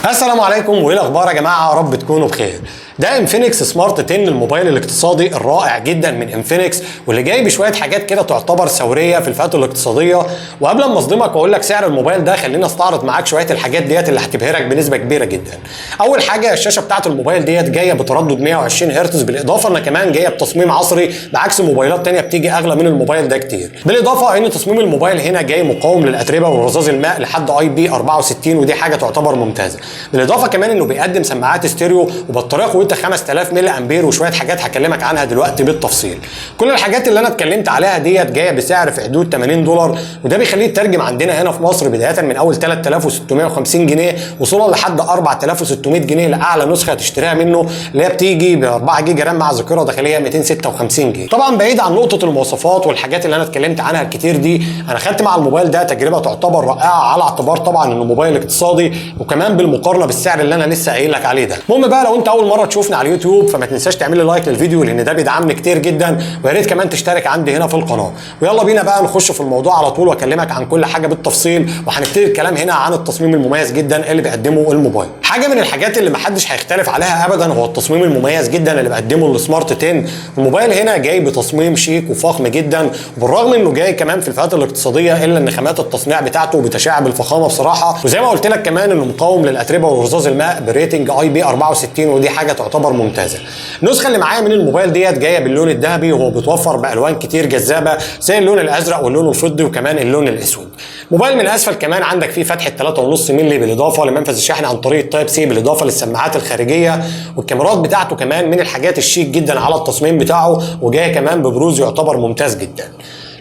السلام عليكم، وايه الاخبار يا جماعه؟ رب تكونوا بخير. ده انفينكس سمارت 10 الموبايل الاقتصادي الرائع جدا من انفينكس، واللي جاي بشويه حاجات كده تعتبر ثوريه في الفئات الاقتصاديه. وقبل ما اصدمك واقول لك سعر الموبايل ده، خلينا استعرض معاك شويه الحاجات ديت اللي هتبهرك بنسبه كبيره جدا. اول حاجه، الشاشه بتاعه الموبايل ديت جايه بتردد 120 هرتز، بالاضافه انها كمان جايه بتصميم عصري بعكس موبايلات ثانيه بتيجي اغلى من الموبايل ده كتير. بالاضافه ان تصميم الموبايل هنا جاي مقاوم للاتربه ورذاذ الماء لحد IP64، ودي حاجه تعتبر ممتازه. بالاضافه كمان انه بيقدم سماعات ستيريو وبطاريه قوتها 5000 ملي امبير، وشويه حاجات هكلمك عنها دلوقتي بالتفصيل. كل الحاجات اللي انا اتكلمت عليها ديت جايه بسعر في حدود $80، وده بيخليه يترجم عندنا هنا في مصر بدايه من اول 3650 جنيه وصولا لحد 4600 جنيه لاعلى نسخه تشتريها منه، اللي هي بتيجي ب 4 جيجا رام مع ذاكره داخليه 256 جيجا. طبعا بعيد عن نقطه المواصفات والحاجات اللي انا اتكلمت عنها الكتير دي، انا خدت مع الموبايل ده تجربه تعتبر رائعه، على اعتبار طبعا انه موبايل اقتصادي، وكمان بالمقارنه بالسعر اللي انا لسه قايل لك عليه ده. المهم بقى، لو انت اول مره تشوفني على اليوتيوب فما تنساش تعمل لي لايك للفيديو، لان ده بيدعمني كتير جدا، ويا ريت كمان تشترك عندي هنا في القناه. ويلا بينا بقى نخش في الموضوع على طول واكلمك عن كل حاجه بالتفصيل، وهنبتدي الكلام هنا عن التصميم المميز جدا اللي بيقدمه الموبايل. حاجه من الحاجات اللي محدش هيختلف عليها ابدا هو التصميم المميز جدا اللي بيقدمه السمارت 10. الموبايل هنا جاي بتصميم شيك وفخم جدا، وبالرغم انه جاي كمان في الفئات الاقتصاديه، الا ان خامات التصنيع بتاعته بتشع بالفخامه بصراحه، وزي ما قلت لك كمان انه مقاوم للاتربه ورذاذ الماء بريتنج IP64، ودي حاجه تعتبر ممتازه. النسخه اللي معايا من الموبايل ديت جايه باللون الذهبي، وهو بيتوفر بالوان كتير جذابه زي اللون الازرق واللون الفضي وكمان اللون الاسود. موبايل من اسفل كمان عندك فيه فتحه 3.5 مللي، بالاضافه لمنفذ الشحن عن طريق تايب سي، بالاضافه للسماعات الخارجيه، والكاميرات بتاعته كمان من الحاجات الشيك جدا على التصميم بتاعه، وجايه كمان ببروز يعتبر ممتاز جدا.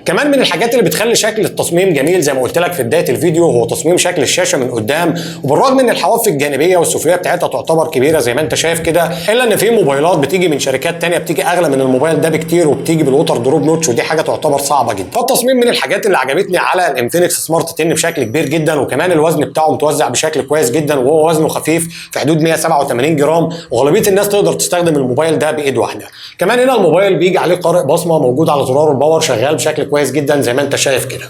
كمان من الحاجات اللي بتخلي شكل التصميم جميل زي ما قلت لك في بدايه الفيديو هو تصميم شكل الشاشه من قدام، وبالرغم ان الحواف الجانبيه والسفليه بتاعتها تعتبر كبيره زي ما انت شايف كده، الا ان في موبايلات بتيجي من شركات ثانيه بتيجي اغلى من الموبايل ده بكتير، وبتيجي بالوتر دروب نوتش، ودي حاجه تعتبر صعبه جدا. فالتصميم من الحاجات اللي عجبتني على الانفينكس سمارت 10 بشكل كبير جدا، وكمان الوزن بتاعه متوزع بشكل كويس جدا، وهو وزنه خفيف في حدود 187 جرام، وغالبيه الناس تقدر تستخدم الموبايل ده بايد واحده. كمان هنا الموبايل بيجي عليه قارئ بصمه موجود على زرار الباور، شغال بشكل كويس جدا زي ما انت شايف كده.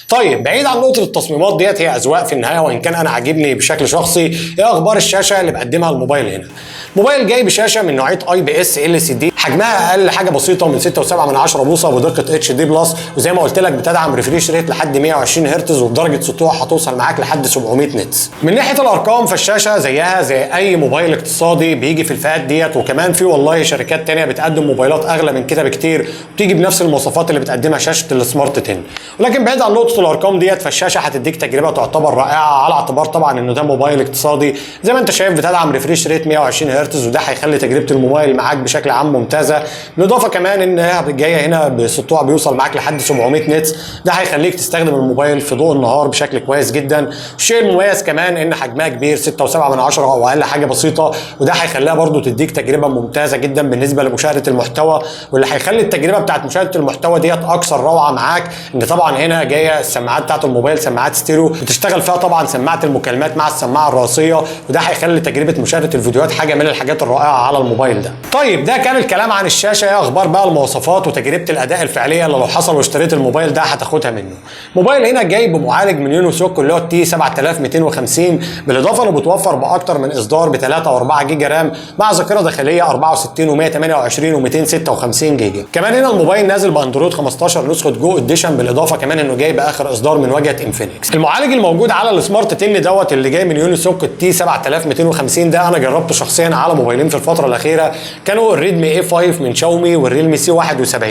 طيب بعيد عن نقطه التصميمات ديت، هي اذواق في النهايه، وان كان انا عاجبني بشكل شخصي. ايه اخبار الشاشه اللي بقدمها الموبايل هنا؟ موبايل جاي بشاشه من نوعيه IPS LCD، حجمها اقل حاجه بسيطه من 6.7 بوصه، بدقه HD بلس، وزي ما قلت لك بتدعم ريفريش ريت لحد 120 هرتز، وبدرجه سطوع هتوصل معاك لحد 700 نتس. من ناحيه الارقام فالشاشه زيها زي اي موبايل اقتصادي بيجي في الفئات ديت، وكمان في والله شركات ثانيه بتقدم موبايلات اغلى من كده بكتير، وبتيجي بنفس المواصفات اللي بتقدمها شاشه السمارت 10. ولكن بعيد عن نقطه الارقام ديت، فالشاشه هتديك تجربه تعتبر رائعه، على اعتبار طبعا انه ده موبايل اقتصادي. زي ما انت شايف بتدعم ريفريش ريت 120 هرتز، وده هيخلي تجربه الموبايل معاك بشكل عام ممتازه. بالاضافه كمان انها جايه هنا بسطوع بيوصل معاك لحد 700 نتس، ده هيخليك تستخدم الموبايل في ضوء النهار بشكل كويس جدا. الشيء المميز كمان ان حجمها كبير 6.7 او اقل حاجه بسيطه، وده هيخليها برده تديك تجربه ممتازه جدا بالنسبه لمشاهده المحتوى. واللي هيخلي التجربه بتاعت مشاهده المحتوى ديت اكثر روعه معاك، ان طبعا هنا جايه السماعات بتاعت الموبايل سماعات ستيريو، بتشتغل فيها طبعا سماعه المكالمات مع السماعه الرئيسيه، وده هيخلي تجربه مشاهده الفيديوهات حاجه من الحاجات الرائعه على الموبايل ده. طيب ده كان الكلام عن الشاشه. ايه اخبار بقى المواصفات وتجربه الاداء الفعليه اللي لو حصل واشتريت الموبايل ده هتاخدها منه؟ موبايل هنا جاي بمعالج من يونيسوك اللي هو التي 7250، بالاضافه انه بتوفر باكتر من اصدار ب 3 و4 جيجا رام مع ذاكره داخليه 64 و128 و256 جيجا. كمان هنا الموبايل نازل باندرويد 15 نسخه جو اديشن، بالاضافه كمان انه جاي باخر اصدار من واجهه انفينكس. المعالج الموجود على السمارت 10 دوت اللي جاي من يونيسوك التي 7250 ده انا جربته شخصيا على موبايلين في الفتره الاخيره، كانوا الريدمي A5 من شاومي والريلمي C71.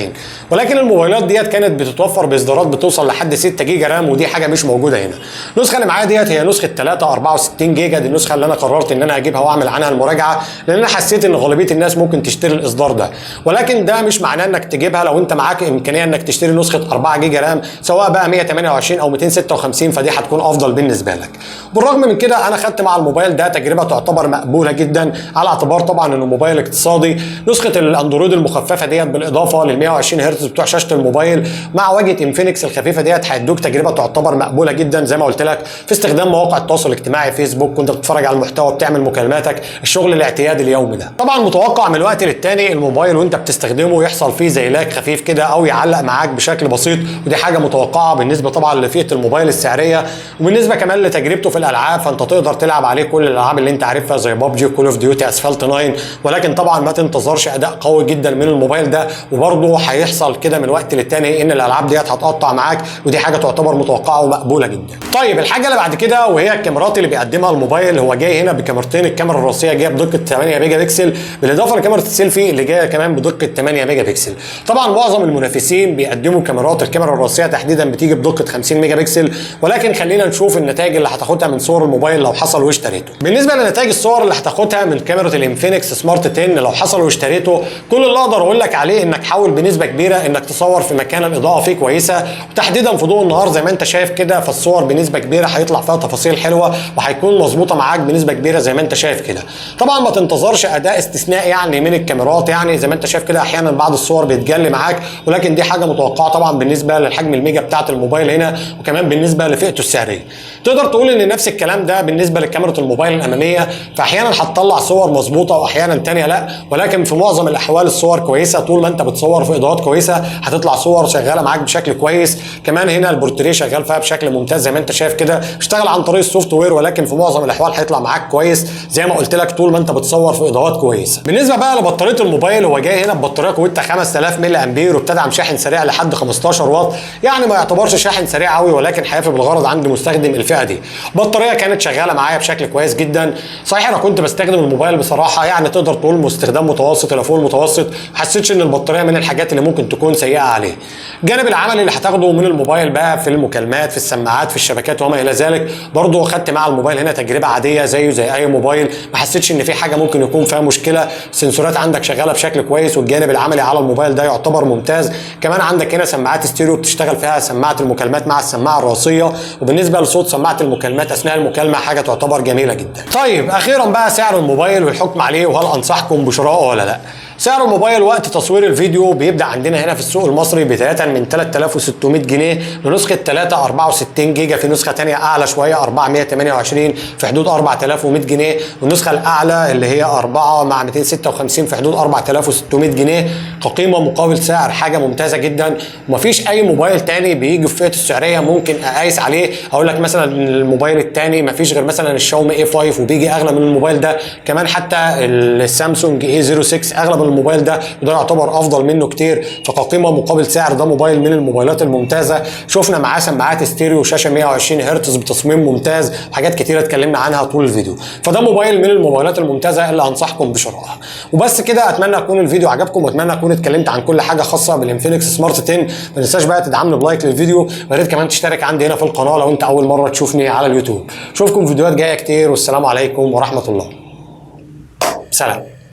ولكن الموبايلات ديت كانت بتتوفر باصدارات بتوصل لحد 6 جيجا رام، ودي حاجه مش موجوده هنا. النسخه اللي معايا ديت هي نسخه 64 جيجا، دي النسخه اللي انا قررت ان انا اجيبها واعمل عنها المراجعه، لان انا حسيت ان غالبيه الناس ممكن تشتري الاصدار ده. ولكن ده مش معناه انك تجيبها لو انت معاك امكانيه انك تشتري نسخه 4 جيجا رام، سواء بقى 128 او 256، فدي هتكون افضل بالنسبه لك. بالرغم من كده انا خدت مع الموبايل ده تجربه تعتبر مقبوله جدا، على اعتبار طبعا انه موبايل اقتصادي. نسخه الاندرويد المخففه ديت بالاضافه لل 120 هرتز بتوع شاشه الموبايل مع واجهه انفينكس الخفيفه ديت هيدوك تجربه تعتبر مقبوله جدا، زي ما قلت لك في استخدام مواقع التواصل الاجتماعي، فيسبوك، وانت بتتفرج على المحتوى، بتعمل مكالماتك، الشغل الاعتيادي اليومي ده. طبعا متوقع من الوقت للتاني الموبايل وانت بتستخدمه يحصل فيه زي لاج خفيف كده، او يعلق معاك بشكل بشكل بسيط، ودي حاجه متوقعه بالنسبه طبعا لفئه الموبايل السعريه، وبالنسبه كمان لتجربته في الالعاب فانت تقدر تلعب عليه كل الالعاب اللي انت عارفها زي بابجي وكول اوف ديوتي اسفلت 9، ولكن طبعا ما تنتظرش اداء قوي جدا من الموبايل ده، وبرضه هيحصل كده من وقت للتاني ان الالعاب ديت هتقطع معاك، ودي حاجه تعتبر متوقعه ومقبوله جدا. طيب الحاجه اللي بعد كده وهي الكاميرات اللي بيقدمها الموبايل، هو جاي هنا بكاميرتين، الكاميرا الرئيسيه جايه بدقه 8 ميجا بكسل بالاضافه لكاميرا السيلفي اللي جايه كمان بدقه 8 ميجا بكسل. طبعا معظم المنافسين بيقدموا كاميرات الكاميرا الرئيسيه تحديدا بتيجي بدقه 50 ميجا بكسل، ولكن خلينا نشوف النتائج اللي هتاخدها من صور الموبايل لو حصل واشتريته. بالنسبه لنتائج الصور اللي هتاخدها من كاميرا الانفينكس سمارت 10 لو حصل واشتريته، كل اللي اقدر اقول لك عليه انك حاول بنسبه كبيره انك تصور في مكان الاضاءه فيه كويسه، وتحديدا في ضوء النهار زي ما انت شايف كده، فالصور بنسبه كبيره هيطلع فيها تفاصيل حلوه وهيكون مظبوطه معاك بنسبه كبيره زي ما انت شايف كده. طبعا ما تنتظرش اداء استثنائي يعني من الكاميرات، يعني زي ما انت شايف كده احيانا بعض الصور بتجلي معاك، ولكن دي حاجه متوقعه طبعا بالنسبه للحجم الميجا بتاعه الموبايل هنا، وكمان بالنسبه لفئته السعريه. تقدر تقول ان نفس الكلام ده بالنسبه لكاميرا الموبايل الاماميه، فاحيانا هتطلع صور مظبوطه واحيانا تانية لا، ولكن في معظم الاحوال الصور كويسه. طول ما انت بتصور في اضاءات كويسه هتطلع صور شغاله معاك بشكل كويس. كمان هنا البورتريه شغال فيها بشكل ممتاز زي ما انت شايف كده، اشتغل عن طريق السوفت وير، ولكن في معظم الاحوال هيطلع معاك كويس زي ما قلت لك طول ما انت بتصور في اضاءات كويسه. بالنسبه بقى لبطاريه الموبايل، هو جاي هنا ببطاريه قوتها 5000 ملي امبير وبتدعم شاحن سريع لحد 15 واط، يعني ما يعتبرش شاحن سريع قوي ولكن هيفي بالغرض عند مستخدم الفئه دي. البطاريه كانت شغاله معايا بشكل كويس جدا. صحيح انا كنت بستخدم الموبايل بصراحه يعني تقدر تقول استخدام متوسط الى فوق المتوسط، ما حسيتش ان البطاريه من الحاجات اللي ممكن تكون سيئه عليه. الجانب العملي اللي هتاخده من الموبايل بقى في المكالمات في السماعات في الشبكات وما الى ذلك، برضه خدت مع الموبايل هنا تجربه عاديه زيه زي اي موبايل، ما حسيتش ان في حاجه ممكن يكون فيها مشكله. السنسورات عندك شغاله بشكل كويس، والجانب العملي على الموبايل ده يعتبر ممتاز. كمان عندك هنا سماعات ستيريو بتشتغل فيها سماعه المكالمات مع السماعه الرئيسيه، وبالنسبه لصوت سماعه المكالمات اثناء المكالمه حاجه تعتبر جميله جدا. طيب اخيرا بقى سعر الموبايل والحكم عليه، وهل انصحكم بشرائه ولا لا. سعر الموبايل وقت تصوير الفيديو بيبدا عندنا هنا في السوق المصري بدايه من 3600 جنيه لنسخه 3 64 جيجا، في نسخه ثانيه اعلى شويه 428 في حدود 4100 جنيه، والنسخه الاعلى اللي هي 4 مع 256 في حدود 4600 جنيه. كقيمه مقابل سعر حاجه ممتازه جدا، ومفيش اي موبايل تاني بيجي في فئه السعريه ممكن اقايس عليه اقول لك مثلا الموبايل الثاني مفيش غير مثلا الشاومي اي 5 وبيجي اغلى من الموبايل ده. كمان حتى السامسونج اي 06 اغلى من الموبايل ده، وده يعتبر افضل منه كتير. فكقيمه مقابل سعر ده موبايل من الموبايلات الممتازه. شفنا معاه سماعات ستيريو، شاشه 120 هرتز بتصميم ممتاز، وحاجات كتيره اتكلمنا عنها طول الفيديو. فده موبايل من الموبايلات الممتازه اللي انصحكم بشرائها. وبس كده، اتمنى يكون الفيديو عجبكم، واتمنى اكون اتكلمت عن كل حاجه خاصه بالانفينكس سمارت 10. ما تنساش بقى تدعمني بلايك للفيديو، ويا ريت كمان تشترك عندي هنا في القناه لو انت اول مره تشوفني على اليوتيوب. اشوفكم فيديوهات جايه كتير، والسلام عليكم ورحمه الله. سلام.